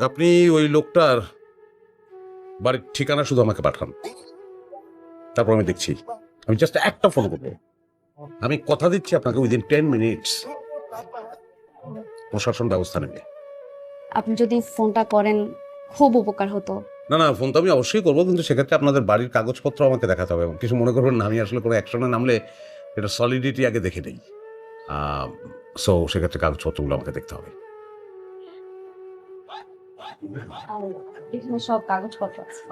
আপনি ওই লোকটার বাড়ির ঠিকানা শুধু আমাকে পাঠান, তারপর আমি দেখছি। আমি জাস্ট একটা ফোন করবো। আমি কথা দিচ্ছি আপনাকে উইদিন 10 মিনিটস প্রশাসন ব্যবস্থা নেবে। আপনি যদি ফোনটা করেন খুব উপকার হতো। না না, ফোন তো আমি অবশ্যই করবো, কিন্তু সেক্ষেত্রে আপনাদের বাড়ির কাগজপত্র আমাকে দেখাতে হবে। কিছু মনে করবেন না, আমি আসলে কোনো অ্যাকশনে নামলে এটা সলিডিটি আগে দেখে নেই। সো সেক্ষেত্রে কাগজপত্রগুলো আমাকে দেখতে হবে। আর এখানে সব কাগজপত্র আছে।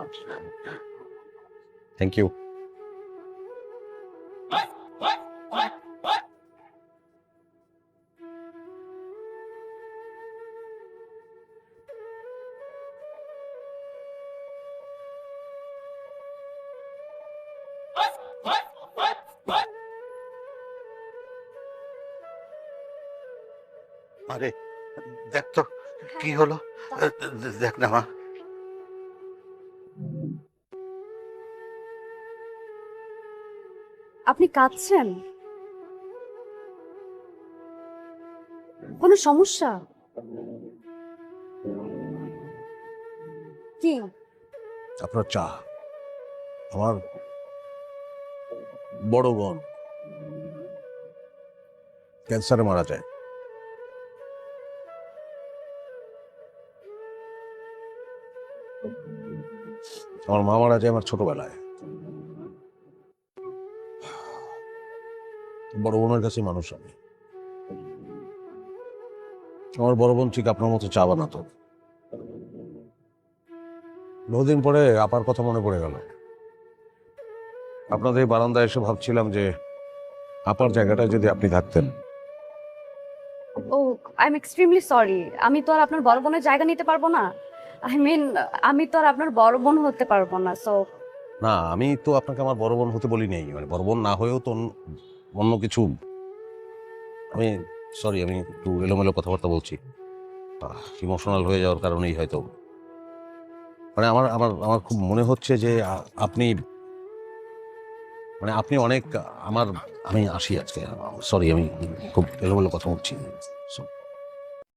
Thank you. আরে দেখ তো কি হলো, দেখ না মা। আপনি কাঁদছেন? কোনো সমস্যা? কি? আপনার চা। আমার বড় বোন ক্যান্সারে মারা যায়। আমার মা মারা যায় আমার ছোটবেলায়। বড় বোনের কাছে মানুষ আমি। আমার বড় বোন ঠিক আপনার মতো চা বানাতো। বহুদিন পরে আপার কথা মনে পড়ে গেল। আপনাদের এই বারান্দায় এসে ভাবছিলাম যে আপার জায়গাটায় যদি আপনি থাকতেন। ও, আই এম এক্সট্রিমলি সরি। আমি তো আর আপনার বড় বোনের জায়গা নিতে পারবো না। আই মিন, আমি তো আর আপনার বড় বোন হতে পারবো না। সো না, আমি তো আপনাকে আমার বড় বোন হতে বলি নাই, মানে বড় বোন না হয়েও তো অন্য কিছু। আমি সরি, আমি একটু এলোমেলো কথাবার্তা বলছি। ইমোশনাল হয়ে যাওয়ার কারণেই হয়তো। মানে আমার আমার আমার খুব মনে হচ্ছে যে আপনি, মানে আপনি অনেক আমার। আমি আসি আজকে, সরি, আমি খুব এলোমেলো কথা বলছি।